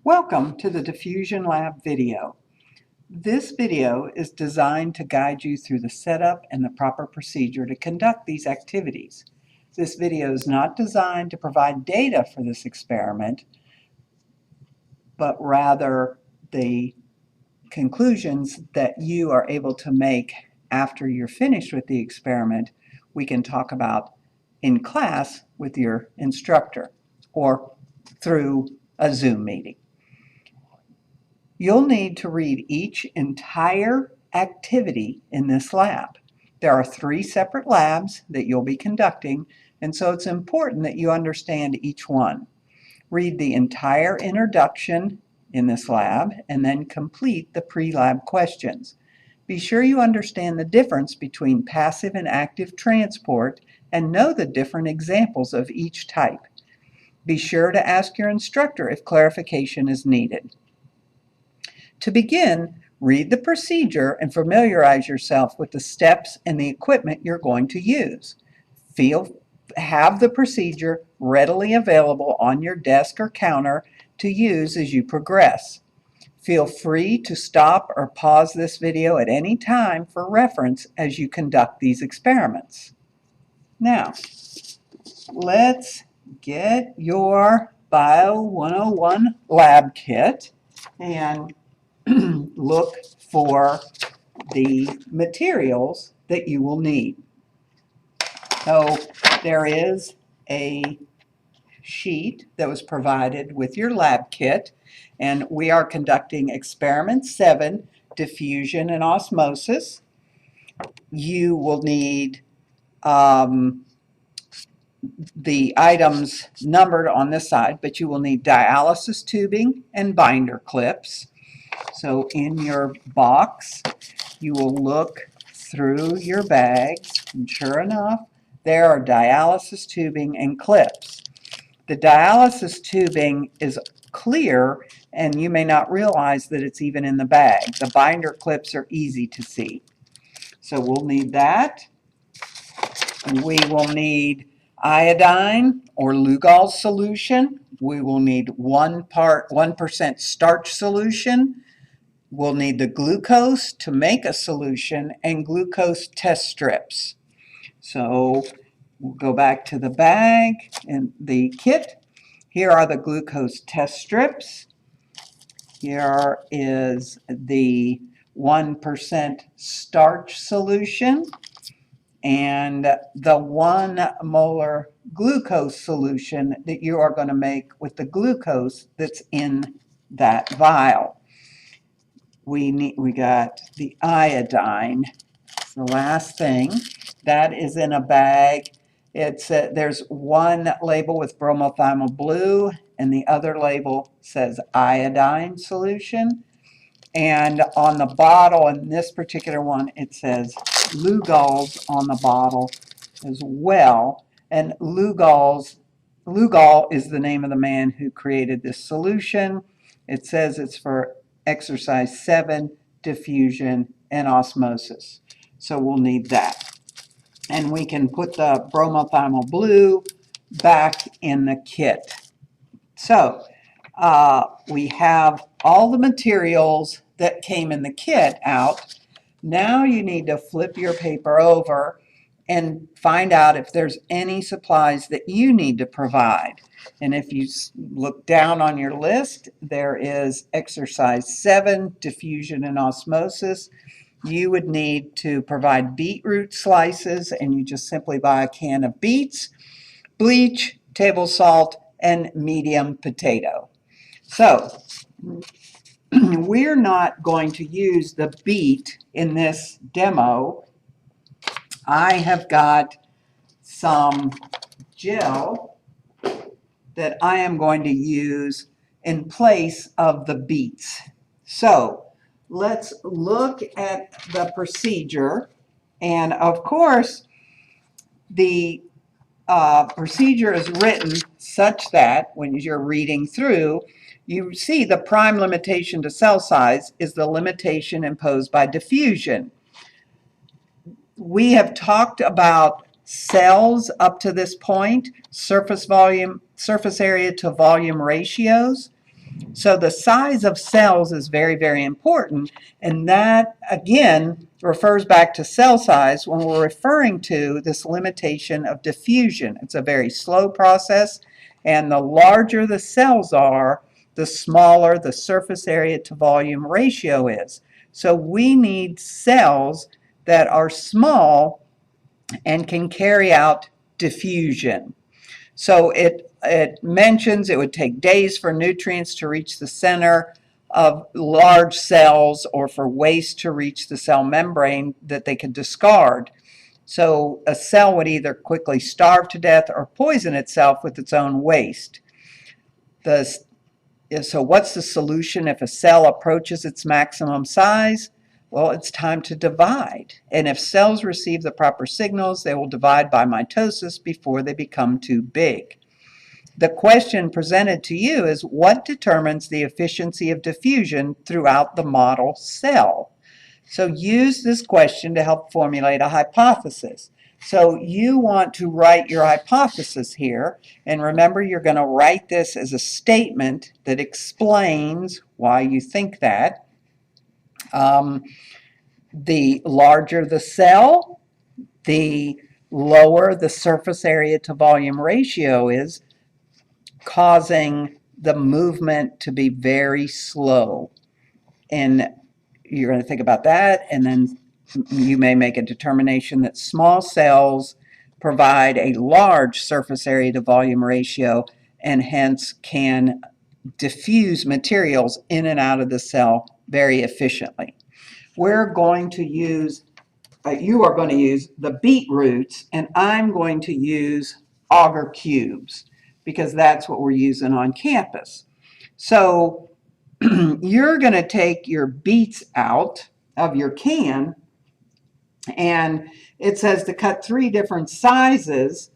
Welcome to the Diffusion Lab video. This video is designed to guide you through the setup and the proper procedure to conduct these activities. This video is not designed to provide data for this experiment, but rather the conclusions that you are able to make after you're finished with the experiment, we can talk about in class with your instructor or through a Zoom meeting. You'll need to read each entire activity in this lab. There are 3 separate labs that you'll be conducting, and so it's important that you understand each one. Read the entire introduction in this lab and then complete the pre-lab questions. Be sure you understand the difference between passive and active transport and know the different examples of each type. Be sure to ask your instructor if clarification is needed. To begin, read the procedure and familiarize yourself with the steps and the equipment you're going to use. Have the procedure readily available on your desk or counter to use as you progress. Feel free to stop or pause this video at any time for reference as you conduct these experiments. Now, let's get your Bio 101 lab kit and look for the materials that you will need. So there is a sheet that was provided with your lab kit, and we are conducting experiment 7, diffusion and osmosis. You will need the items numbered on this side, but you will need dialysis tubing and binder clips. So in your box, you will look through your bags, and sure enough, there are dialysis tubing and clips. The dialysis tubing is clear, and you may not realize that it's even in the bag. The binder clips are easy to see. So we'll need that. We will need iodine or Lugol solution. We will need 1% starch solution. We'll need the glucose to make a solution and glucose test strips. So we'll go back to the bag and the kit. Here are the glucose test strips. Here is the 1% starch solution and the 1 molar glucose solution that you are going to make with the glucose that's in that vial. We got the iodine. It's the last thing. That is in a bag. There's one label with bromothymol blue, and the other label says iodine solution. And on the bottle, in this particular one, it says Lugol's on the bottle as well. And Lugol is the name of the man who created this solution. It says it's for exercise 7, diffusion and osmosis. So we'll need that. And we can put the bromothymol blue back in the kit. So we have all the materials that came in the kit out. Now you need to flip your paper over and find out if there's any supplies that you need to provide. And if you look down on your list, there is exercise 7, diffusion and osmosis. You would need to provide beetroot slices, and you just simply buy a can of beets, bleach, table salt, and medium potato. So we're not going to use the beet in this demo. I have got some gel that I am going to use in place of the beets. So let's look at the procedure. And of course, the procedure is written such that when you're reading through, you see the prime limitation to cell size is the limitation imposed by diffusion. We have talked about cells up to this point, surface area to volume ratios. So the size of cells is very, very important, and that again refers back to cell size when we're referring to this limitation of diffusion. It's a very slow process, and the larger the cells are, the smaller the surface area to volume ratio is. So we need cells that are small and can carry out diffusion. So it mentions it would take days for nutrients to reach the center of large cells or for waste to reach the cell membrane that they could discard. So a cell would either quickly starve to death or poison itself with its own waste. So what's the solution if a cell approaches its maximum size? Well, it's time to divide. And if cells receive the proper signals, they will divide by mitosis before they become too big. The question presented to you is, what determines the efficiency of diffusion throughout the model cell? So use this question to help formulate a hypothesis. So you want to write your hypothesis here, and remember you're going to write this as a statement that explains why you think that. The larger the cell, the lower the surface area to volume ratio is, causing the movement to be very slow. And you're going to think about that, and then you may make a determination that small cells provide a large surface area to volume ratio and hence can diffuse materials in and out of the cell very efficiently. We're going to use, you are going to use the beet roots, and I'm going to use agar cubes because that's what we're using on campus. So you're going to take your beets out of your can, and it says to cut 3 different sizes,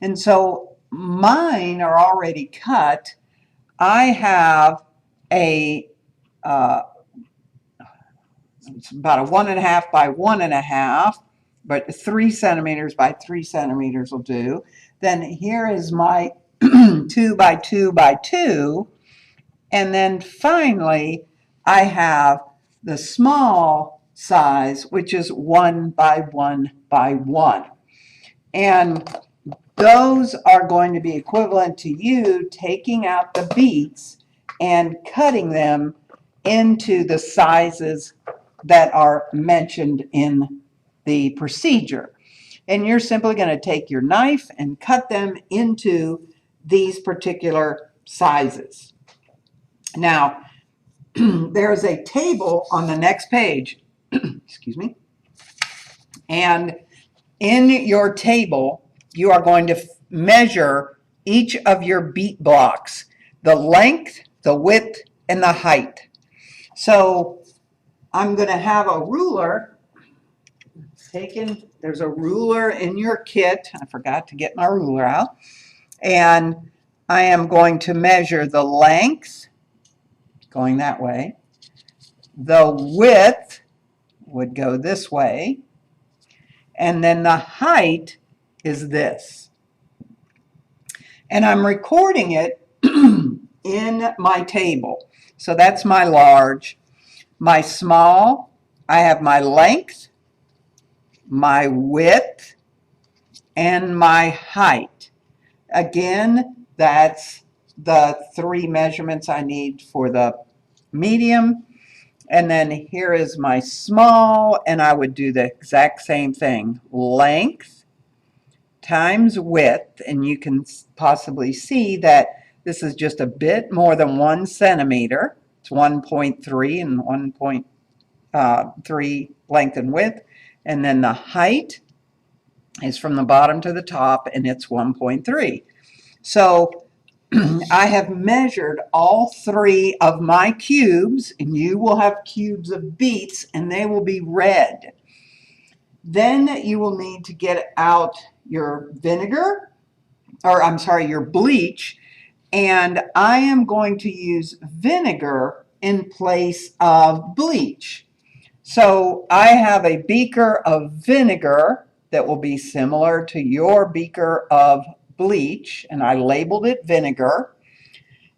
and so mine are already cut. I have a it's about a 1.5 by 1.5, but 3 centimeters by 3 centimeters will do. Then here is my 2 by 2 by 2, and then finally I have the small size, which is 1 by 1 by 1. And those are going to be equivalent to you taking out the beets and cutting them into the sizes that are mentioned in the procedure. And you're simply going to take your knife and cut them into these particular sizes. Now, there's a table on the next page, excuse me, and in your table, you are going to measure each of your beet blocks, the length, the width, and the height. So I'm going to have a ruler taken. There's a ruler in your kit. I forgot to get my ruler out. And I am going to measure the length, going that way. The width would go this way. And then the height is this. And I'm recording it in my table. So that's my large. My small, I have my length, my width, and my height. Again, that's the 3 measurements I need for the medium. And then here is my small, and I would do the exact same thing. Length times width, and you can possibly see that this is just a bit more than 1 centimeter. It's 1.3 and 1.3 length and width. And then the height is from the bottom to the top, and it's 1.3. So I have measured all 3 of my cubes, and you will have cubes of beets, and they will be red. Then you will need to get out your vinegar, or I'm sorry, your bleach, and I am going to use vinegar in place of bleach. So I have a beaker of vinegar that will be similar to your beaker of bleach, and I labeled it vinegar.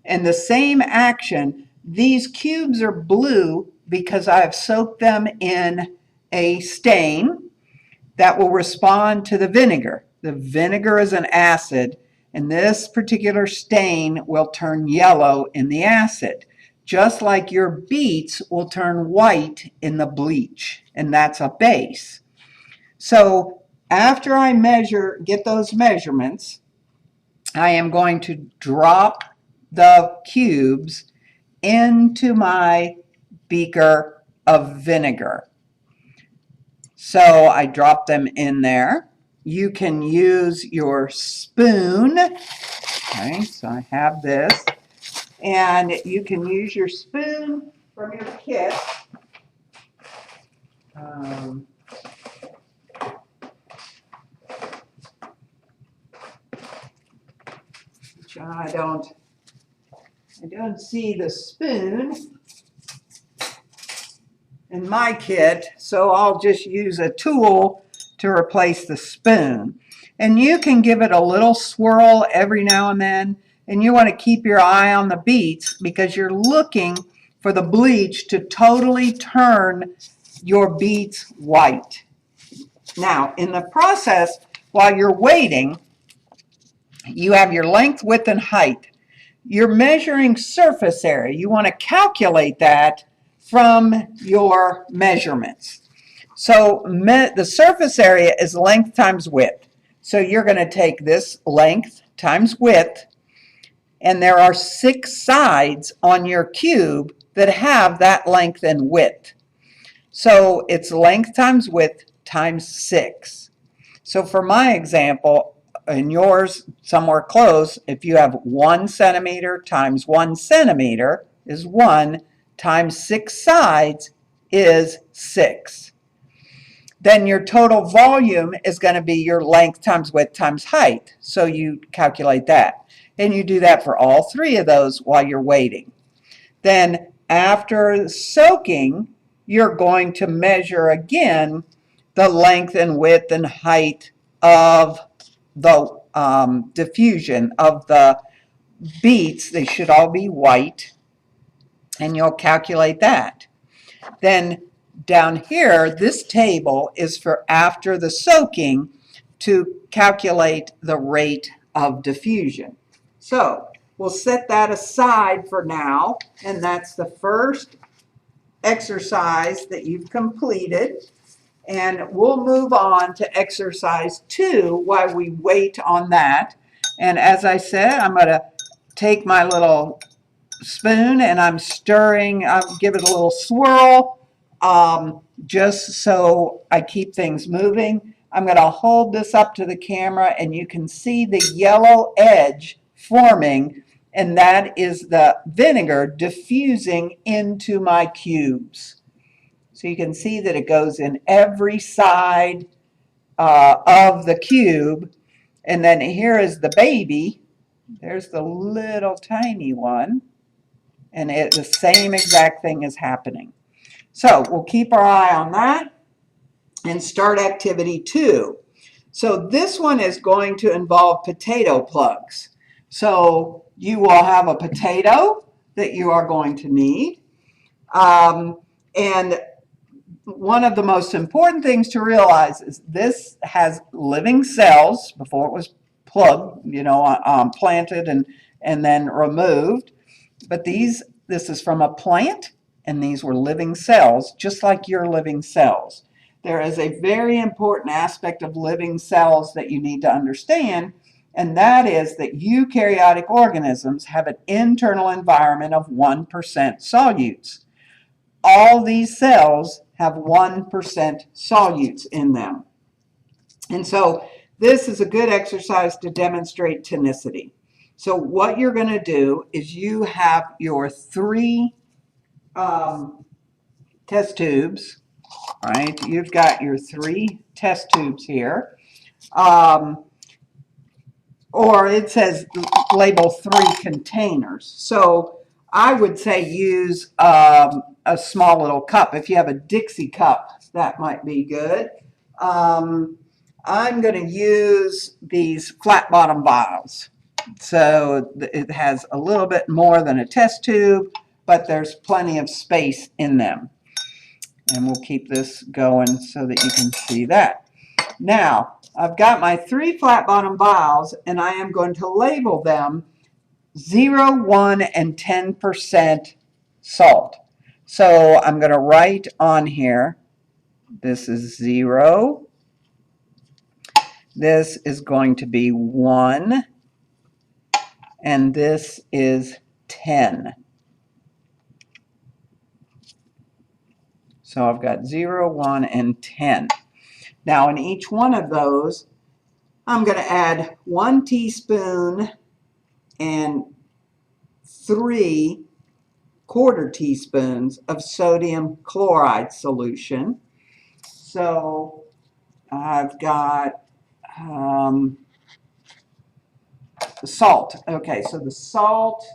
And the same action, these cubes are blue because I have soaked them in a stain that will respond to the vinegar. The vinegar is an acid, and this particular stain will turn yellow in the acid, just like your beets will turn white in the bleach, and that's a base. So after I get those measurements, I am going to drop the cubes into my beaker of vinegar. So I drop them in there. You can use your spoon. Okay, so I have this. And you can use your spoon from your kit. I don't see the spoon in my kit, so I'll just use a tool to replace the spoon. And you can give it a little swirl every now and then, and you want to keep your eye on the beets because you're looking for the bleach to totally turn your beets white. Now, in the process, while you're waiting, you have your length, width, and height. You're measuring surface area. You want to calculate that from your measurements. So the surface area is length times width. So you're going to take this length times width, and there are 6 sides on your cube that have that length and width. So it's length times width times 6. So for my example, in yours somewhere close, if you have 1 centimeter times 1 centimeter is 1 times 6 sides is 6. Then your total volume is going to be your length times width times height. So you calculate that. And you do that for all 3 of those while you're waiting. Then after soaking, you're going to measure again the length and width and height of the diffusion of the beets. They should all be white, and you'll calculate that. Then down here, this table is for after the soaking to calculate the rate of diffusion. So we'll set that aside for now, and that's the first exercise that you've completed. And we'll move on to exercise 2 while we wait on that. And as I said, I'm going to take my little spoon and I'm stirring, I'll give it a little swirl just so I keep things moving. I'm going to hold this up to the camera and you can see the yellow edge forming, and that is the vinegar diffusing into my cubes. So you can see that it goes in every side of the cube. And then here is the baby. There's the little tiny one. And the same exact thing is happening. So we'll keep our eye on that and start activity 2. So this one is going to involve potato plugs. So you will have a potato that you are going to need. And one of the most important things to realize is this has living cells before it was plugged, planted and then removed. But this is from a plant, and these were living cells, just like your living cells. There is a very important aspect of living cells that you need to understand, and that is that eukaryotic organisms have an internal environment of 1% solutes. All these cells have 1% solutes in them. And so this is a good exercise to demonstrate tonicity. So what you're going to do is you have your 3 test tubes, right? You've got your 3 test tubes here. Or it says label 3 containers. So I would say use a small little cup. If you have a Dixie cup, that might be good. I'm going to use these flat bottom vials. So it has a little bit more than a test tube, but there's plenty of space in them. And we'll keep this going so that you can see that. Now, I've got my 3 flat bottom vials, and I am going to label them 0, 1, and 10% salt. So I'm going to write on here, this is 0, this is going to be 1, and this is 10. So I've got 0, 1, and 10. Now in each one of those, I'm going to add 1 teaspoon and 3 1/4 teaspoons of sodium chloride solution. So I've got salt. Okay, so the salt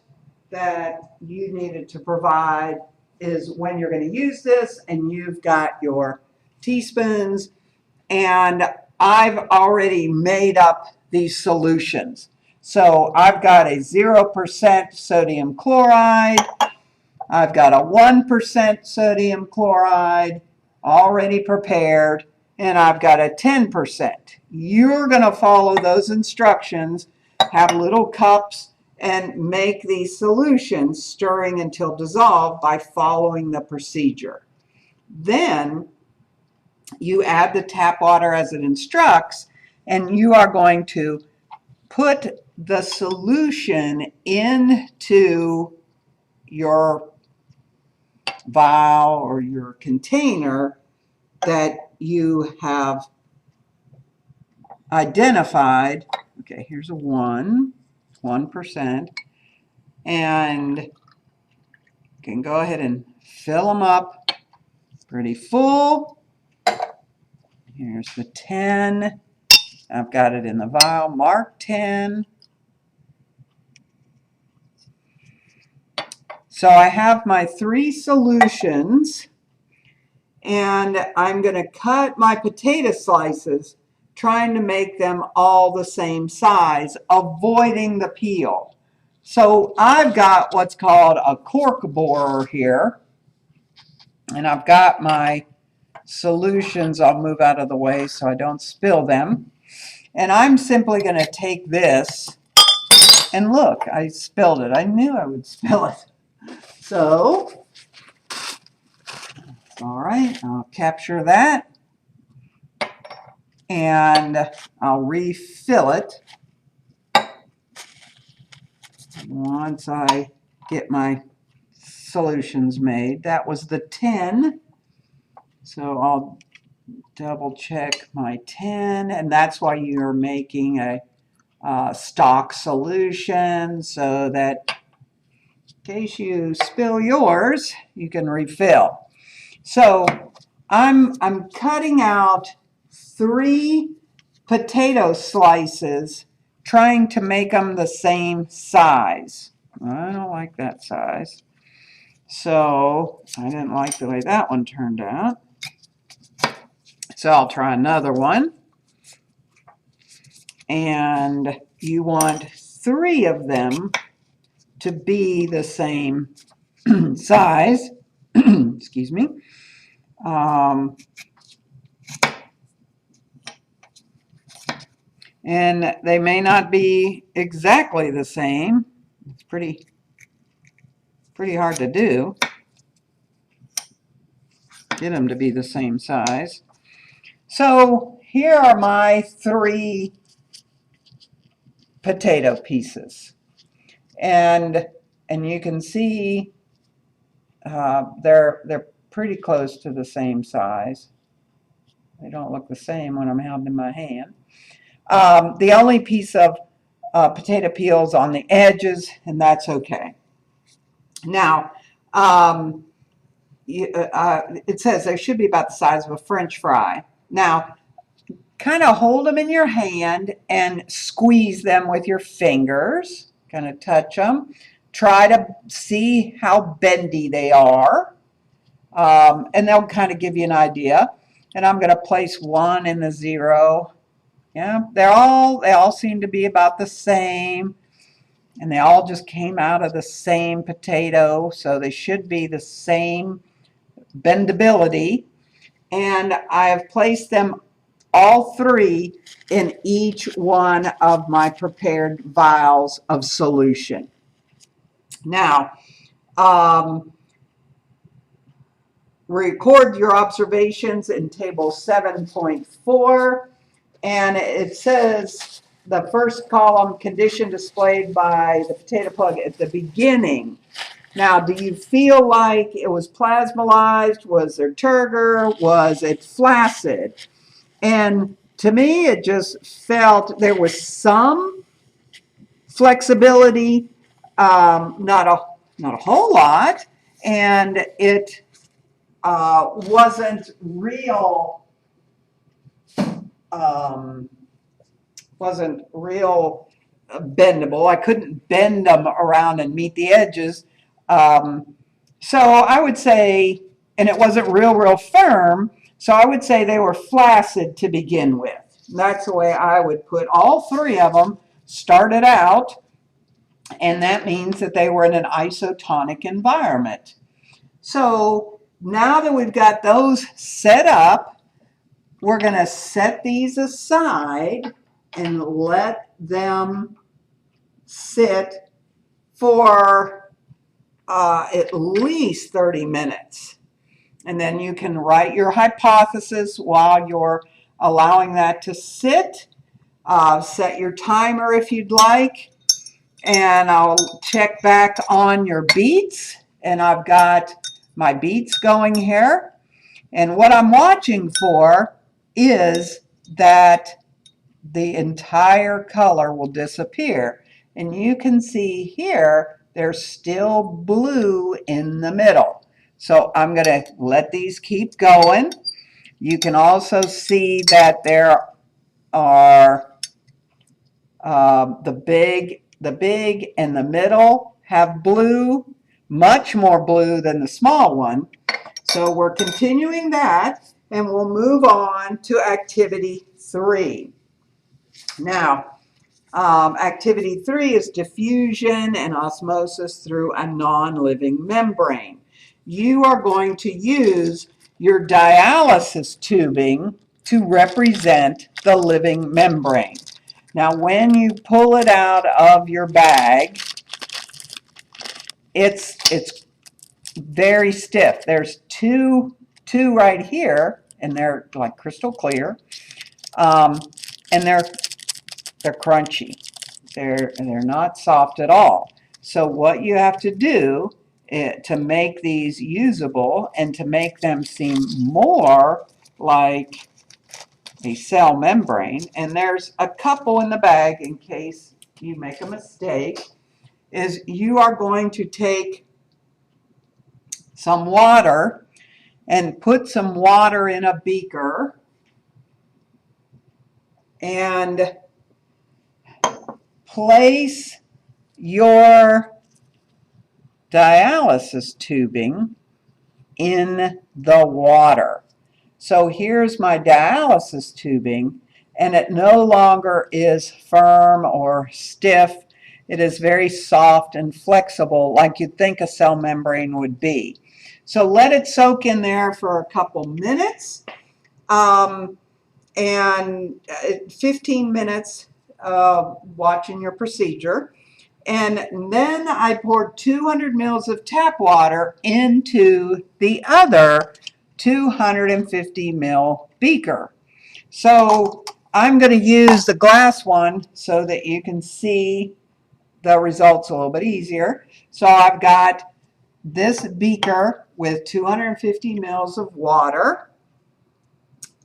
that you needed to provide is when you're going to use this, and you've got your teaspoons, and I've already made up these solutions. So I've got a 0% sodium chloride, I've got a 1% sodium chloride already prepared, and I've got a 10%. You're going to follow those instructions, have little cups, and make these solutions, stirring until dissolved by following the procedure. Then you add the tap water as it instructs, and you are going to put the solution into your vial or your container that you have identified. Okay, here's a 1%, and you can go ahead and fill them up pretty full. Here's the 10. I've got it in the vial, marked 10. So I have my 3 solutions, and I'm going to cut my potato slices, trying to make them all the same size, avoiding the peel. So I've got what's called a cork borer here, and I've got my solutions. I'll move out of the way so I don't spill them. And I'm simply going to take this, and look, I spilled it. I knew I would spill it. So, all right, I'll capture that, and I'll refill it once I get my solutions made. That was the 10, so I'll double check my 10, and that's why you're making a stock solution, so that in case you spill yours, you can refill. So I'm cutting out 3 potato slices, trying to make them the same size. I don't like that size, so I didn't like the way that one turned out. So I'll try another one. And you want 3 of them to be the same size. Excuse me. And they may not be exactly the same. It's pretty hard to do. Get them to be the same size. So here are my 3 potato pieces, and you can see they're pretty close to the same size. They don't look the same when I'm holding in my hand. The only piece of potato peels on the edges, and that's okay. Now, it says they should be about the size of a French fry. Now, kind of hold them in your hand and squeeze them with your fingers. Kind of touch them. Try to see how bendy they are. And they'll kind of give you an idea. And I'm going to place 1 in the 0. Yeah, they all seem to be about the same. and they all just came out of the same potato, so they should be the same bendability. And I have placed them all three in each one of my prepared vials of solution. Now, record your observations in table 7.4, and it says the first column, condition displayed by the potato plug at the beginning. Now, do you feel like it was plasmolized? Was there turgor? Was it flaccid? And to me, it just felt there was some flexibility, not a whole lot, and it wasn't real bendable. I couldn't bend them around and meet the edges. So I would say, and it wasn't real firm, so I would say they were flaccid to begin with. And that's the way I would put all three of them started out, and that means that they were in an isotonic environment. So now that we've got those set up, we're going to set these aside and let them sit for at least 30 minutes. And then you can write your hypothesis while you're allowing that to sit. Set your timer if you'd like. And I'll check back on your beats. And I've got my beats going here. And what I'm watching for is that the entire color will disappear. And you can see here, there's still blue in the middle. So I'm going to let these keep going. You can also see that there are the big and the middle have blue, much more blue than the small one. So we're continuing that, and we'll move on to activity 3. Now, activity 3 is diffusion and osmosis through a non-living membrane. You are going to use your dialysis tubing to represent the living membrane. Now, when you pull it out of your bag, it's very stiff. There's two right here, and they're like crystal clear, and they're crunchy. They're not soft at all. So what you have to do to make these usable and to make them seem more like a cell membrane, and there's a couple in the bag in case you make a mistake, is you are going to take some water and put some water in a beaker and place your dialysis tubing in the water. So here's my dialysis tubing, and it no longer is firm or stiff. It is very soft and flexible, like you'd think a cell membrane would be. So let it soak in there for a couple minutes, and 15 minutes watching your procedure. And then I poured 200 mils of tap water into the other 250 ml beaker. So I'm going to use the glass one so that you can see the results a little bit easier. So I've got this beaker with 250 mils of water,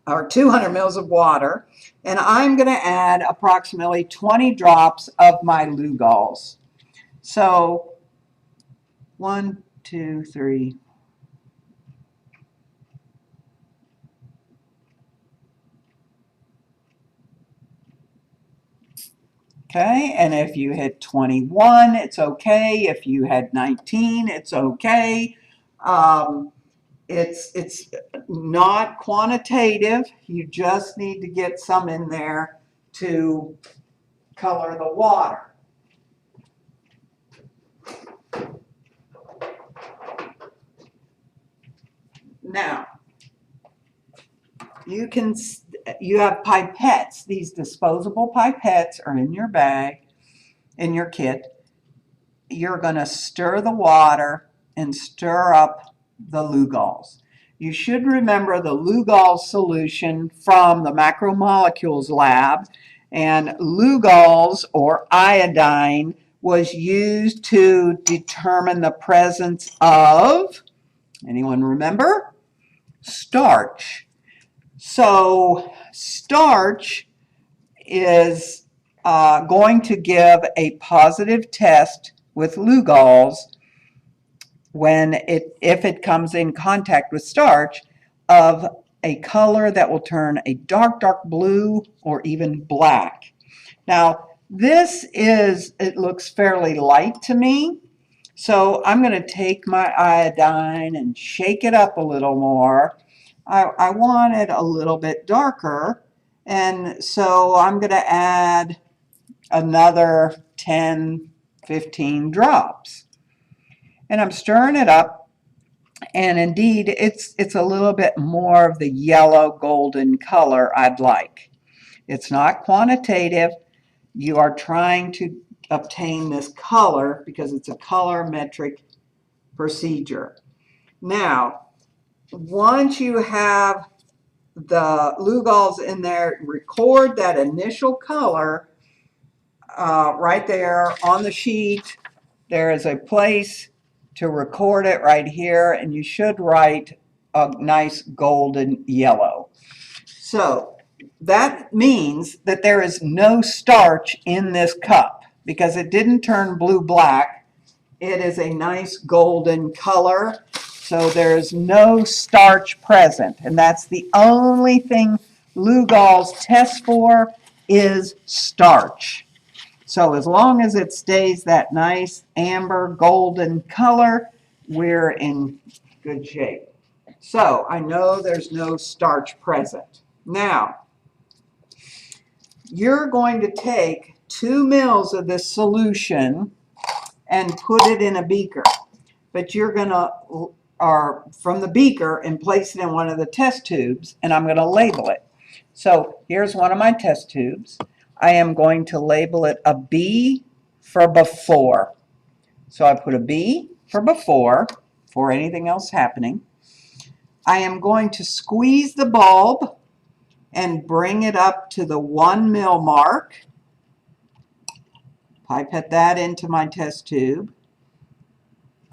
or 200 mils of water, and I'm going to add approximately 20 drops of my Lugol's. So 1, 2, 3. Okay, and if you hit 21, it's okay. If you had 19, it's okay. It's not quantitative. You just need to get some in there to color the water. Now, you have pipettes. These disposable pipettes are in your bag, in your kit. You're going to stir the water and stir up the Lugol's. You should remember the Lugol's solution from the macromolecules lab, and Lugol's or iodine was used to determine the presence of, anyone remember? Starch. So starch is going to give a positive test with Lugol's if it comes in contact with starch of a color that will turn a dark blue or even black. Now it looks fairly light to me, so I'm going to take my iodine and shake it up a little more. I want it a little bit darker, and so I'm going to add another 10, 15 drops. And I'm stirring it up, and indeed it's a little bit more of the yellow golden color I'd like. It's not quantitative. You are trying to obtain this color because it's a colorimetric procedure. Now, once you have the Lugol's in there, record that initial color right there on the sheet. There is a place to record it right here, and you should write a nice golden yellow. So that means that there is no starch in this cup because it didn't turn blue-black. It is a nice golden color, so there is no starch present, and that's the only thing Lugol's tests for is starch. So as long as it stays that nice amber golden color, we're in good shape. So I know there's no starch present. Now, you're going to take 2 mils of this solution and put it in a beaker. But you're going to, or from the beaker, and place it in one of the test tubes, and I'm going to label it. So here's one of my test tubes. I am going to label it a B for before. So I put a B for before anything else happening. I am going to squeeze the bulb and bring it up to the 1 mil mark. Pipette that into my test tube.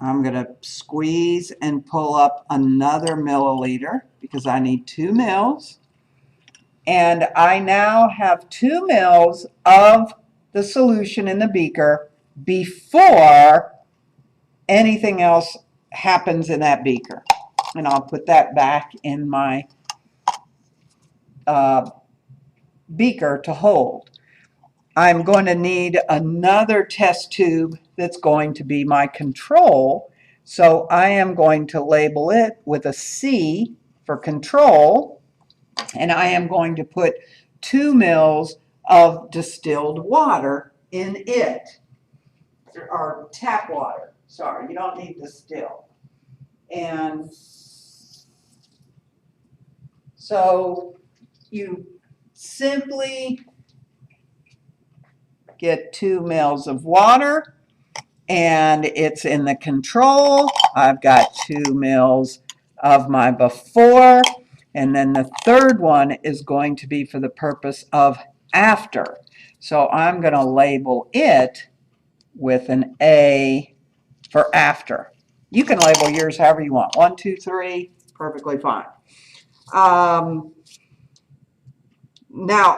I'm going to squeeze and pull up another milliliter because I need 2 mils. And I now have 2 mils of the solution in the beaker before anything else happens in that beaker. And I'll put that back in my beaker to hold. I'm going to need another test tube that's going to be my control. So I am going to label it with a C for control. And I am going to put 2 mils of distilled water in it, or tap water. Sorry, you don't need distilled. And so you simply get 2 mils of water, and it's in the control. I've got 2 mils of my before. And then the third one is going to be for the purpose of after. So I'm going to label it with an A for after. You can label yours however you want. 1, 2, 3, perfectly fine. Now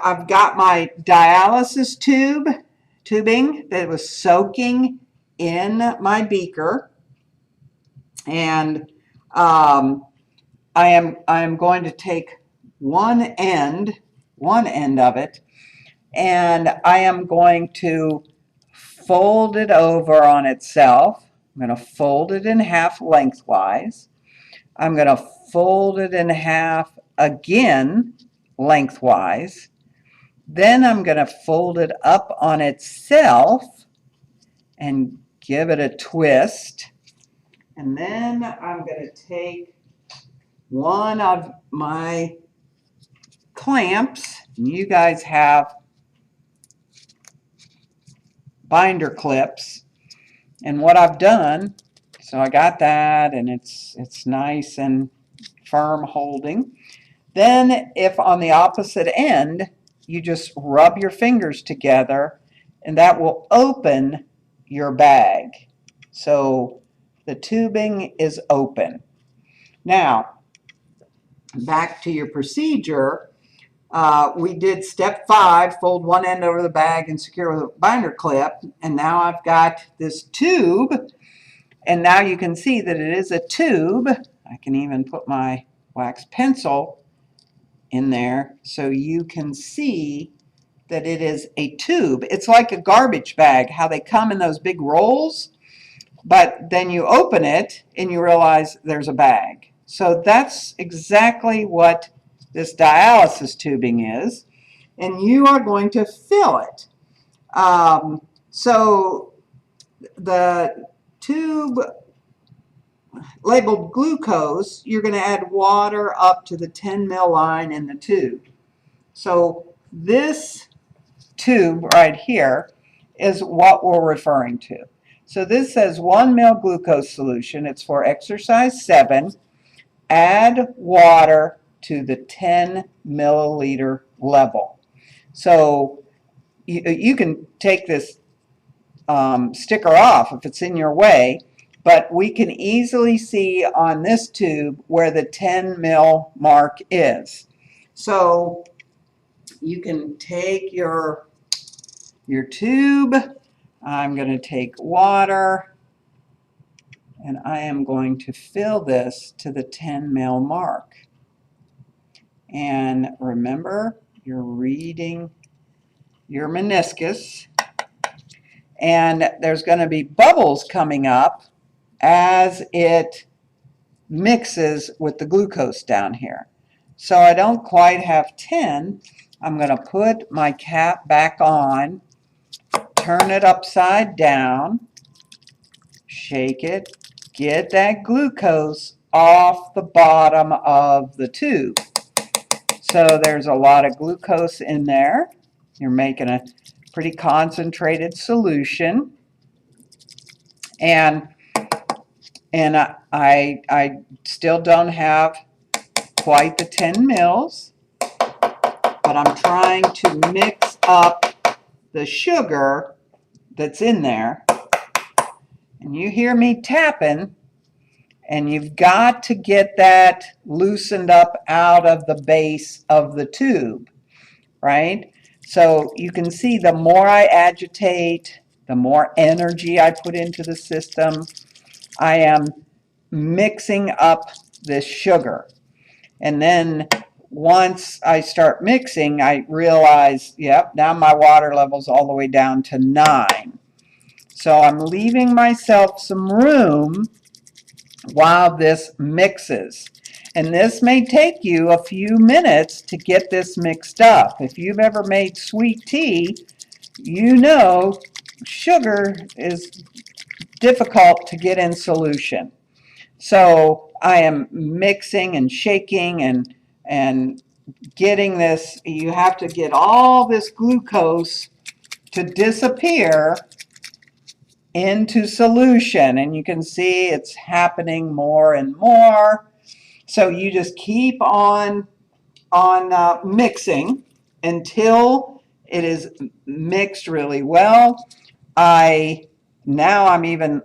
I've got my dialysis tubing that was soaking in my beaker. And I am going to take one end of it, and I am going to fold it over on itself. I'm going to fold it in half lengthwise. I'm going to fold it in half again lengthwise. Then I'm going to fold it up on itself and give it a twist. And then I'm going to take one of my clamps, and you guys have binder clips, and what I've done, so I got that, and it's nice and firm holding. Then if on the opposite end you just rub your fingers together, and that will open your bag. So the tubing is open. Now, back to your procedure. We did step 5, fold one end over the bag and secure with a binder clip. And now I've got this tube. And now you can see that it is a tube. I can even put my wax pencil in there so you can see that it is a tube. It's like a garbage bag, how they come in those big rolls, but then you open it and you realize there's a bag. So that's exactly what this dialysis tubing is, and you are going to fill it. So the tube labeled glucose, you're going to add water up to the 10 ml line in the tube. So this tube right here is what we're referring to. So this says 1 ml glucose solution. It's for exercise 7. Add water to the 10 milliliter level. So you can take this sticker off if it's in your way, but we can easily see on this tube where the 10 mil mark is. So you can take your tube. I'm going to take water, and I am going to fill this to the 10 mil mark. And remember, you're reading your meniscus, and there's going to be bubbles coming up as it mixes with the glucose down here. So I don't quite have 10. I'm going to put my cap back on, turn it upside down, shake it, get that glucose off the bottom of the tube. So there's a lot of glucose in there. You're making a pretty concentrated solution. And I still don't have quite the 10 mils, but I'm trying to mix up the sugar that's in there. And you hear me tapping, and you've got to get that loosened up out of the base of the tube, right? So you can see the more I agitate, the more energy I put into the system, I am mixing up this sugar. And then once I start mixing, I realize, yep, now my water level's all the way down to 9. So I'm leaving myself some room while this mixes. And this may take you a few minutes to get this mixed up. If you've ever made sweet tea, you know sugar is difficult to get in solution. So I am mixing and shaking and getting this. You have to get all this glucose to disappear into solution, and you can see it's happening more and more. So you just keep on mixing until it is mixed really well. Now I'm even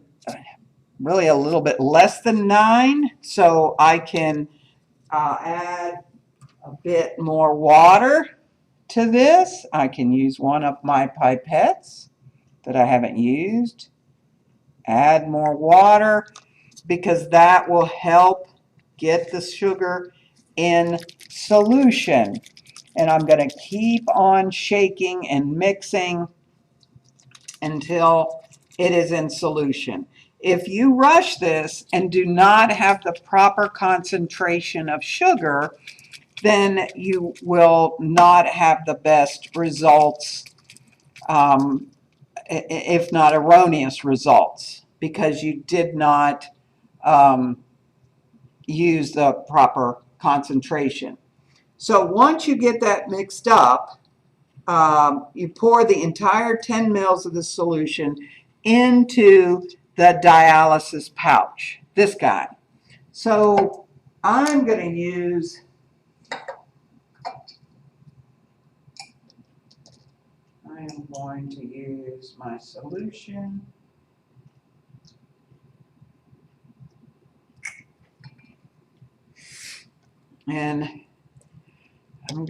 really a little bit less than 9, so I can add a bit more water to this. I can use one of my pipettes that I haven't used. Add more water, because that will help get the sugar in solution. And I'm going to keep on shaking and mixing until it is in solution. If you rush this and do not have the proper concentration of sugar, then you will not have the best results, if not erroneous results, because you did not use the proper concentration. So once you get that mixed up, you pour the entire 10 mils of the solution into the dialysis pouch, this guy. So I'm going to use my solution. And I am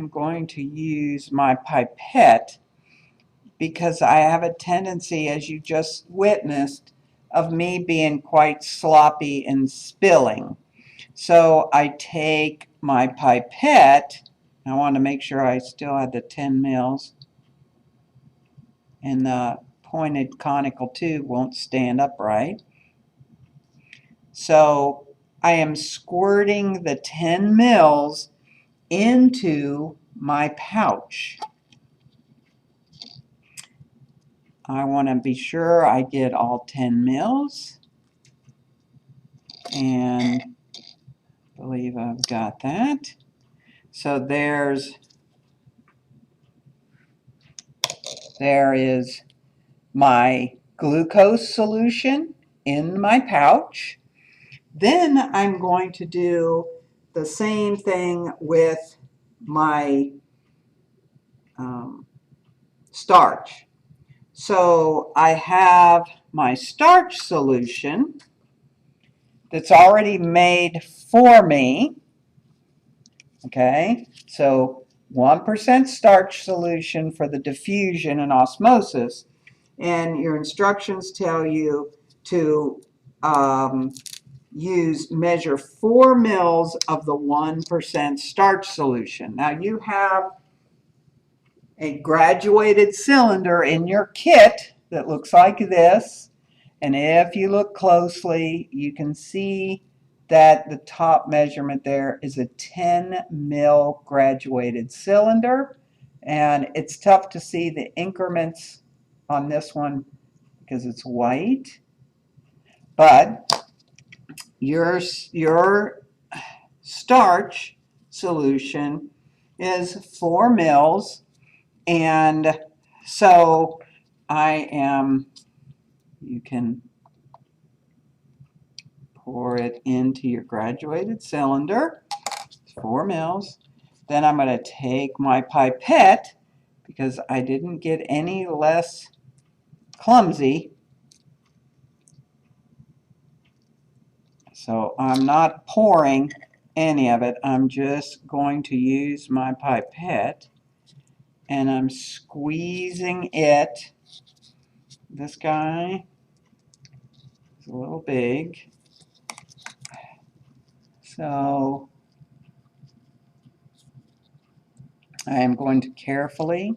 going to use my pipette because I have a tendency, as you just witnessed, of me being quite sloppy and spilling. So I take my pipette. I want to make sure I still had the 10 mils, and the pointed conical tube won't stand upright. So I am squirting the 10 mils into my pouch. I want to be sure I get all 10 mils, and I believe I've got that. So there is my glucose solution in my pouch. Then I'm going to do the same thing with my starch. So I have my starch solution that's already made for me. Okay, so 1% starch solution for the diffusion and osmosis. And your instructions tell you to measure 4 mils of the 1% starch solution. Now you have a graduated cylinder in your kit that looks like this, and if you look closely you can see that the top measurement there is a 10 mil graduated cylinder, and it's tough to see the increments on this one because it's white, but your starch solution is 4 mils. And so you can pour it into your graduated cylinder, 4 mils. Then I'm going to take my pipette, because I didn't get any less clumsy. So I'm not pouring any of it. I'm just going to use my pipette, and I'm squeezing it. This guy is a little big. So I am going to carefully,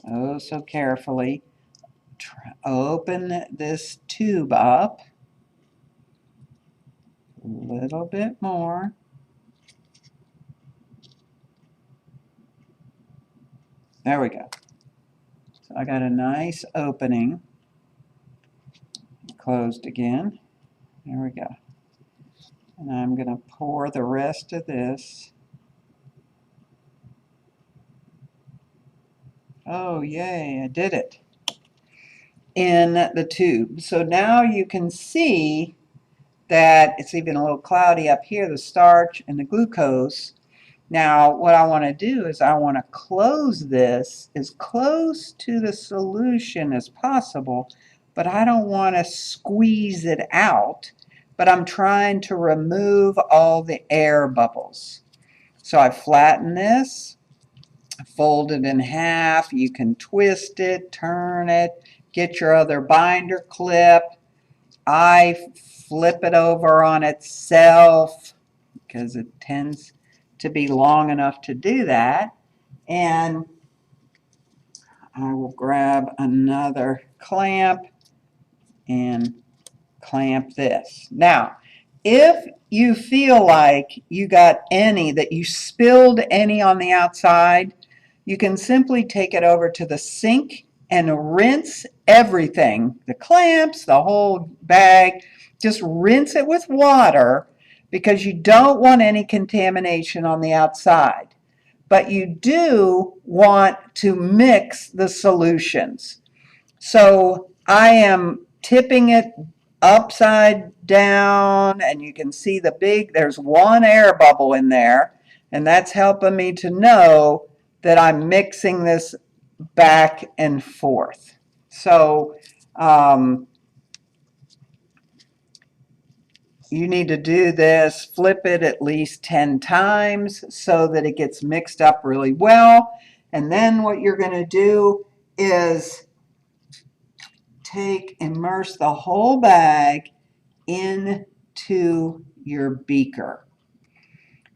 oh so carefully, open this tube up a little bit more. There we go. So I got a nice opening. Closed again. There we go. And I'm going to pour the rest of this. Oh, yay, I did it. In the tube. So now you can see that it's even a little cloudy up here, the starch and the glucose. Now what I want to do is I want to close this as close to the solution as possible, but I don't want to squeeze it out, but I'm trying to remove all the air bubbles. So I flatten this, fold it in half. You can twist it, turn it, get your other binder clip. I flip it over on itself because it tends to be long enough to do that, and I will grab another clamp and clamp this. Now, if you feel like you got any, that you spilled any on the outside, you can simply take it over to the sink and rinse everything, the clamps, the whole bag, just rinse it with water because you don't want any contamination on the outside. But you do want to mix the solutions. So I am tipping it upside down, and you can see there's one air bubble in there, and that's helping me to know that I'm mixing this back and forth. So you need to do this, flip it at least 10 times so that it gets mixed up really well. And then what you're going to do is immerse the whole bag into your beaker.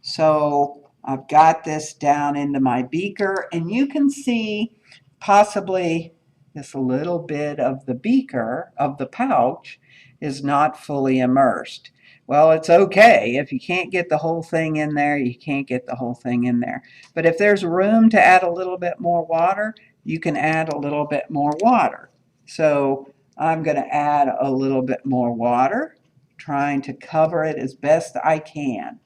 So I've got this down into my beaker, and you can see possibly this little bit of the beaker, of the pouch, is not fully immersed. Well, it's okay. If you can't get the whole thing in there, you can't get the whole thing in there. But if there's room to add a little bit more water, you can add a little bit more water. So I'm going to add a little bit more water, trying to cover it as best I can.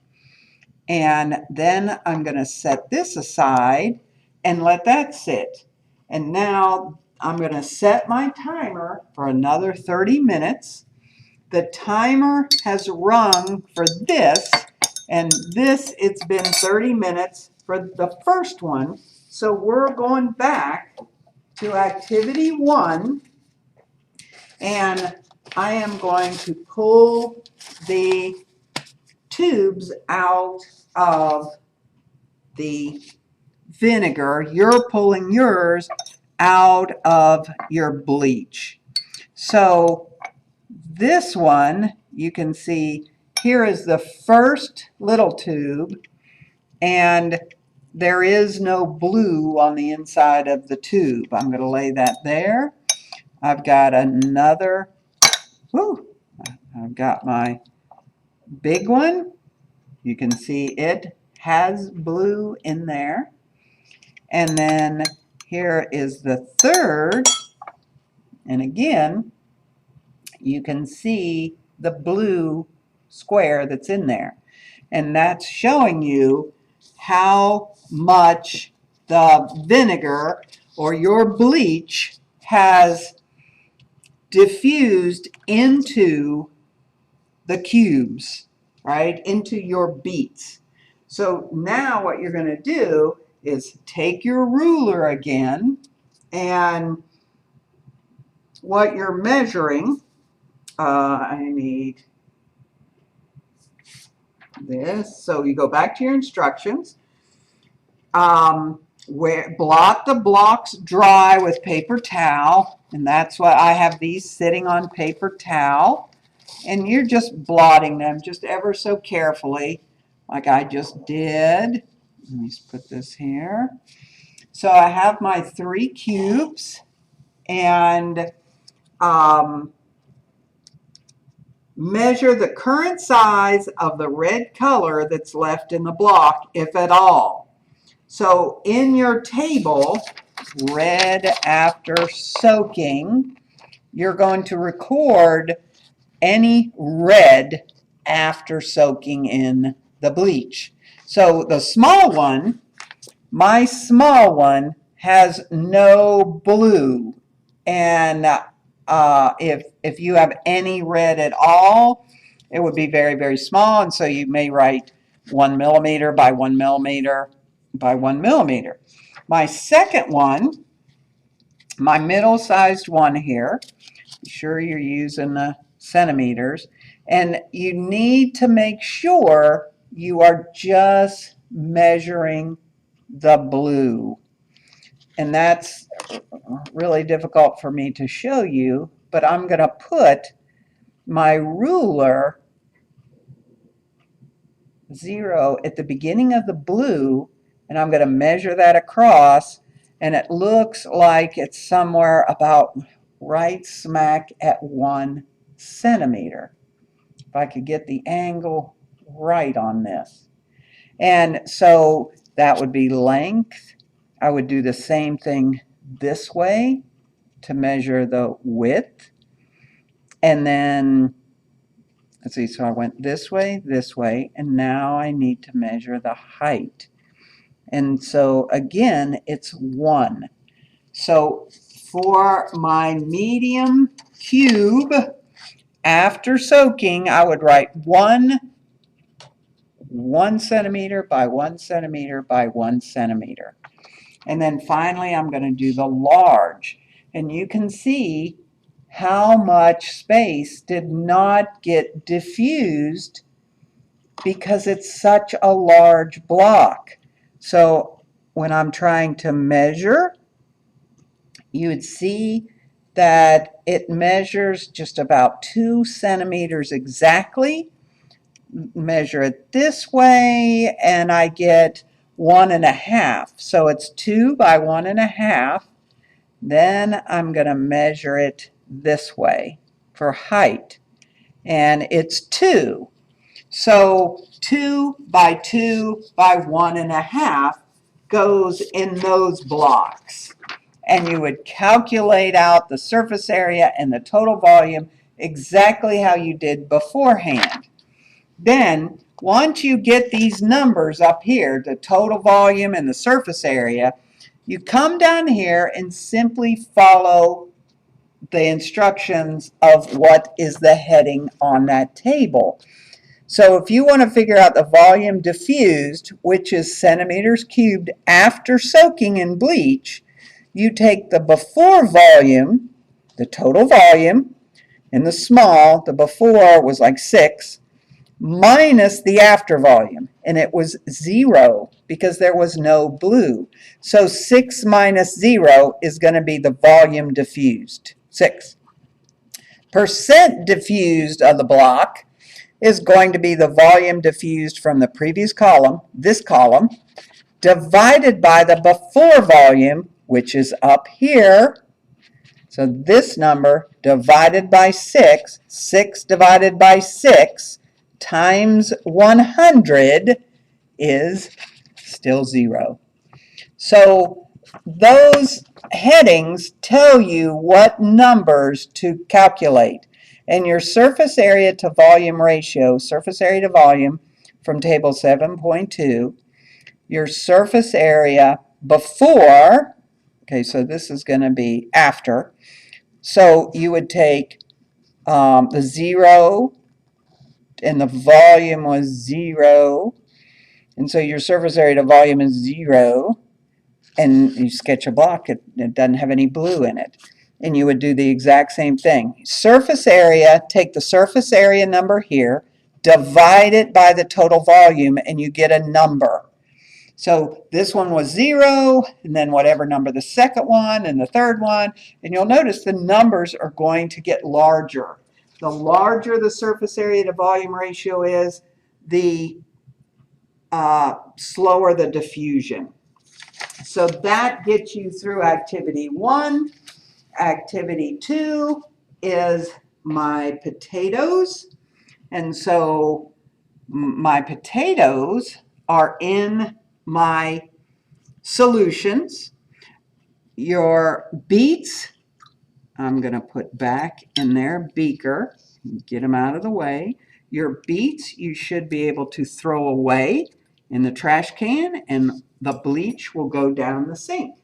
And then I'm going to set this aside and let that sit. And now I'm going to set my timer for another 30 minutes. The timer has rung for this, and it's been 30 minutes for the first one. So we're going back to activity 1, and I am going to pull the tubes out of the vinegar. You're pulling yours out of your bleach. So this one, you can see here is the first little tube, and there is no blue on the inside of the tube. I'm going to lay that there. I've got another, I've got my big one. You can see it has blue in there. And then here is the third. And again, you can see the blue square that's in there. And that's showing you how much the vinegar or your bleach has diffused into the cubes, right, into your beets. So now what you're going to do is take your ruler again, and what you're measuring, I need this. So you go back to your instructions. Blot the blocks dry with paper towel, and that's what I have these sitting on paper towel. And you're just blotting them just ever so carefully, like I just did. Let me just put this here. So I have my 3 cubes, and measure the current size of the red color that's left in the block, if at all. So in your table, red after soaking, you're going to record any red after soaking in the bleach. So the small one, my small one, has no blue. And if you have any red at all, it would be very, very small. And so you may write 1 millimeter by 1 millimeter by 1 millimeter. My second one, my middle-sized one here, be sure you're using the centimeters, and you need to make sure you are just measuring the blue. And that's really difficult for me to show you, but I'm going to put my ruler 0 at the beginning of the blue, and I'm going to measure that across, and it looks like it's somewhere about right smack at 1 centimeter. If I could get the angle right on this. And so that would be length. I would do the same thing this way. to measure the width. And then, let's see, so I went this way, and now I need to measure the height. And so again, it's 1. So for my medium cube, after soaking, I would write 1 centimeter by 1 centimeter by 1 centimeter. And then finally, I'm going to do the large. And you can see how much space did not get diffused because it's such a large block. So when I'm trying to measure, you would see that it measures just about 2 centimeters exactly. Measure it this way, and I get 1.5. So it's 2 by 1.5. Then I'm going to measure it this way for height, and it's 2. So 2 by 2 by 1.5 goes in those blocks. And you would calculate out the surface area and the total volume exactly how you did beforehand. Then, once you get these numbers up here, the total volume and the surface area, you come down here and simply follow the instructions of what is the heading on that table. So if you want to figure out the volume diffused, which is centimeters cubed after soaking in bleach, you take the before volume, the total volume, in the small, the before was like 6, minus the after volume, and it was 0 because there was no blue. So 6 minus 0 is going to be the volume diffused, 6. Percent diffused of the block is going to be the volume diffused from the previous column, this column, divided by the before volume, which is up here. So this number divided by 6, 6 divided by 6, times 100 is still 0. So those headings tell you what numbers to calculate. And your surface area to volume ratio, surface area to volume from table 7.2, your surface area before, okay, so this is going to be after. So you would take the 0, and the volume was 0, and so your surface area to volume is 0, and you sketch a block, it doesn't have any blue in it, and you would do the exact same thing. Surface area, take the surface area number here, divide it by the total volume, and you get a number. So this one was 0, and then whatever number the second one and the third one, and you'll notice the numbers are going to get larger. The larger the surface area to volume ratio is, the slower the diffusion. So that gets you through activity 1. Activity 2 is my potatoes. And so my potatoes are in my solutions. Your beets, I'm going to put back in their beaker, get them out of the way. Your beets you should be able to throw away in the trash can, and the bleach will go down the sink,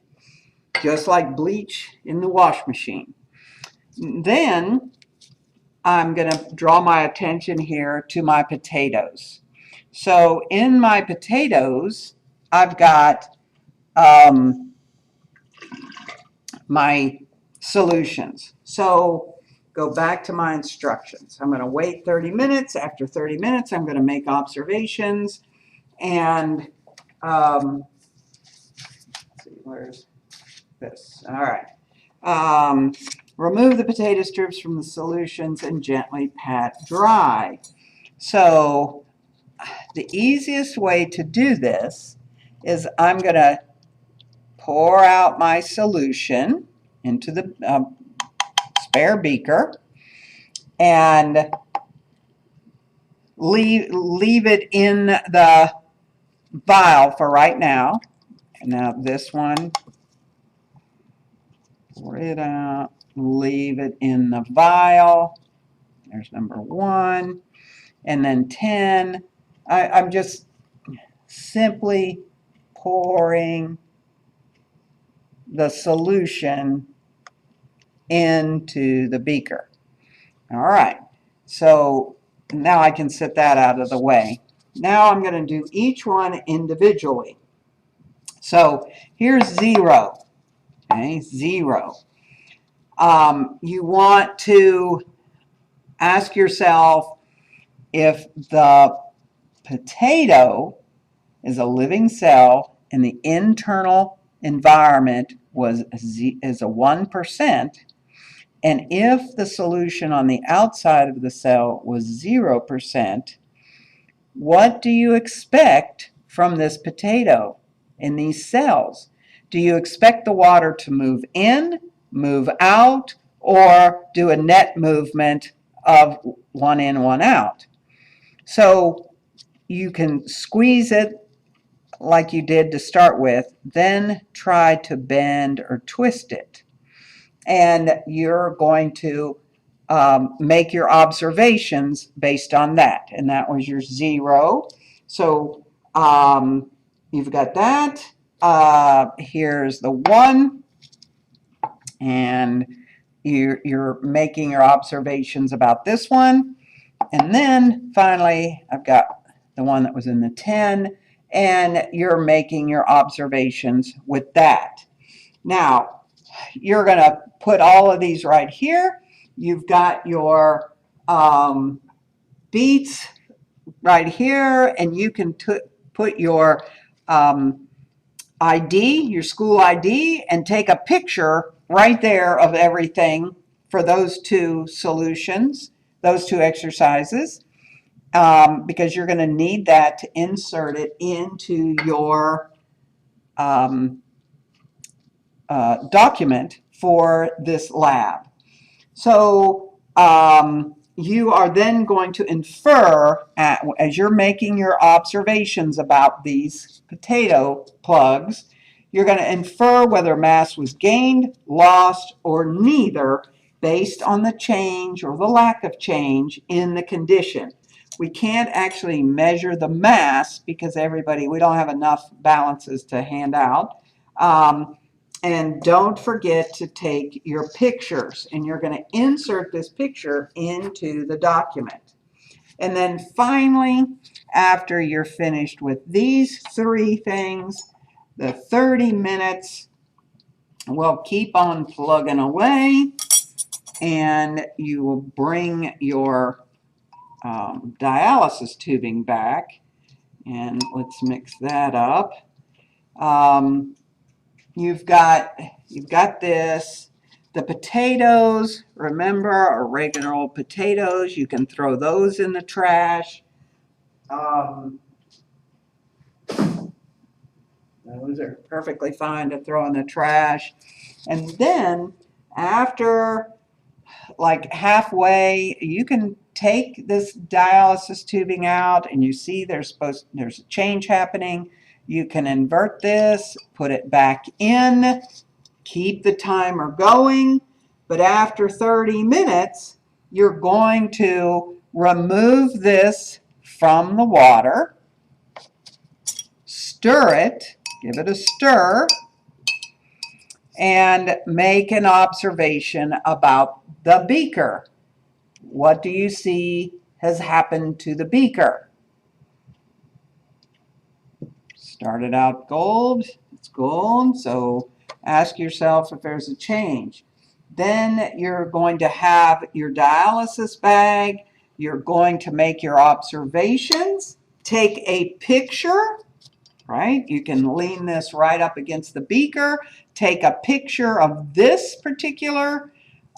just like bleach in the wash machine. Then I'm going to draw my attention here to my potatoes. So in my potatoes, I've got my solutions. So go back to my instructions. I'm going to wait 30 minutes. After 30 minutes, I'm going to make observations. And let's see, where's this? All right. Remove the potato strips from the solutions and gently pat dry. So the easiest way to do this is I'm going to pour out my solution into the spare beaker and leave it in the vial for right now. And now this one pour it out, leave it in the vial. There's number 1. And then 10. I'm just simply pouring the solution into the beaker. All right, so now I can set that out of the way. Now I'm going to do each one individually. So here's 0. Okay, 0. You want to ask yourself if the potato is a living cell and the internal environment is a 1%, and if the solution on the outside of the cell was 0%, what do you expect from this potato in these cells? Do you expect the water to move in, move out, or do a net movement of 1 in, 1 out? So you can squeeze it like you did to start with, then try to bend or twist it. And you're going to make your observations based on that. And that was your 0. So you've got that. Here's the 1. And you're making your observations about this one. And then finally, I've got the one that was in the 10. And you're making your observations with that. Now, you're going to put all of these right here. You've got your beets right here, and you can put your ID, your school ID, and take a picture right there of everything for those 2 solutions, those 2 exercises, because you're going to need that to insert it into your document for this lab. So you are then going to infer, as you're making your observations about these potato plugs, you're going to infer whether mass was gained, lost, or neither based on the change or the lack of change in the condition. We can't actually measure the mass because we don't have enough balances to hand out. And don't forget to take your pictures, and you're going to insert this picture into the document. And then finally, after you're finished with these 3 things, the 30 minutes will keep on plugging away, and you will bring your dialysis tubing back, and let's mix that up. You've got this. The potatoes, remember, are regular old potatoes. You can throw those in the trash. Those are perfectly fine to throw in the trash. And then after like halfway, you can take this dialysis tubing out, and you see there's a change happening. You can invert this, put it back in, keep the timer going, but after 30 minutes, you're going to remove this from the water, stir it, give it a stir, and make an observation about the beaker. What do you see has happened to the beaker? Started out gold, it's gold, so ask yourself if there's a change. Then you're going to have your dialysis bag, you're going to make your observations, take a picture, right? You can lean this right up against the beaker, take a picture of this particular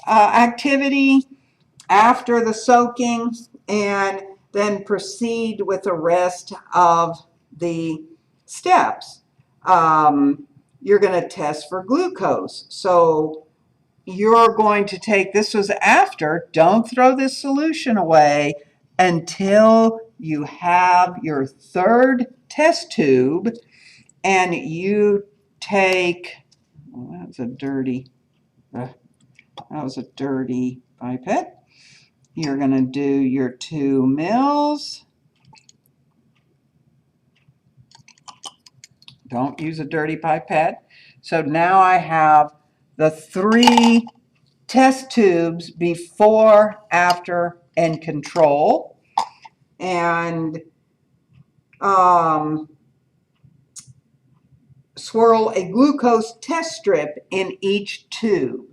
activity after the soaking, and then proceed with the rest of the steps. You're going to test for glucose. So you're going to take, this was after, don't throw this solution away until you have your 3rd test tube, and you take, well, that's a dirty That was a dirty pipette. You're going to do your 2 mils. Don't use a dirty pipette. So now I have the 3 test tubes before, after, and control. And swirl a glucose test strip in each tube.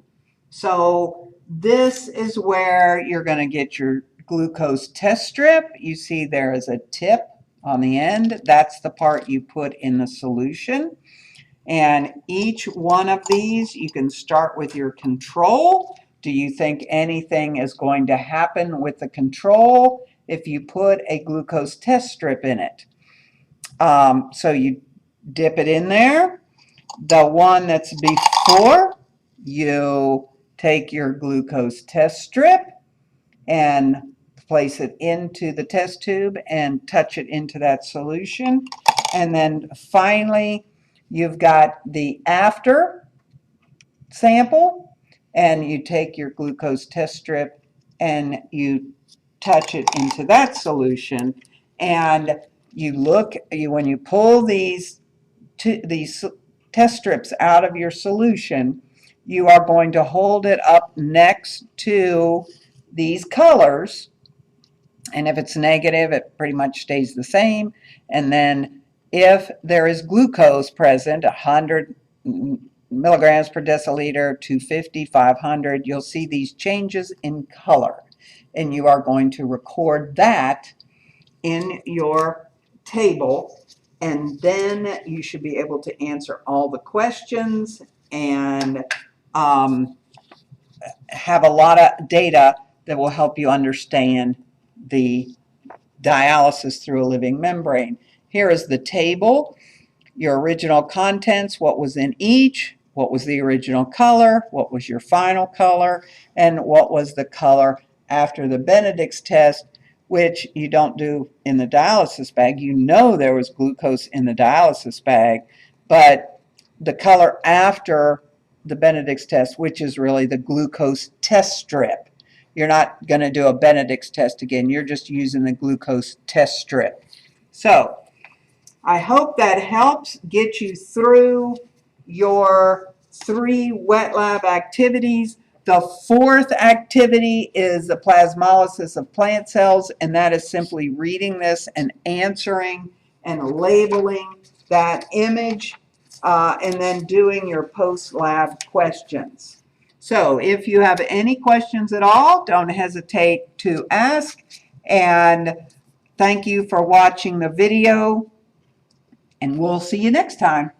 So this is where you're going to get your glucose test strip. You see there is a tip on the end. That's the part you put in the solution. And each one of these, you can start with your control. Do you think anything is going to happen with the control if you put a glucose test strip in it? So you dip it in there. The one that's before, you take your glucose test strip and place it into the test tube and touch it into that solution. And then finally, you've got the after sample, and you take your glucose test strip and you touch it into that solution. And you look, when you pull these test strips out of your solution, you are going to hold it up next to these colors, and if it's negative, it pretty much stays the same. And then if there is glucose present, 100 milligrams per deciliter, 250, 500, you'll see these changes in color, and you are going to record that in your table, and then you should be able to answer all the questions and have a lot of data that will help you understand the dialysis through a living membrane. Here is the table, your original contents, what was in each, what was the original color, what was your final color, and what was the color after the Benedict's test, which you don't do in the dialysis bag. You know there was glucose in the dialysis bag, but the color after the Benedict's test, which is really the glucose test strip. You're not going to do a Benedict's test again. You're just using the glucose test strip. So I hope that helps get you through your 3 wet lab activities. The 4th activity is the plasmolysis of plant cells, and that is simply reading this and answering and labeling that image, and then doing your post-lab questions. So if you have any questions at all, don't hesitate to ask. And thank you for watching the video, and we'll see you next time.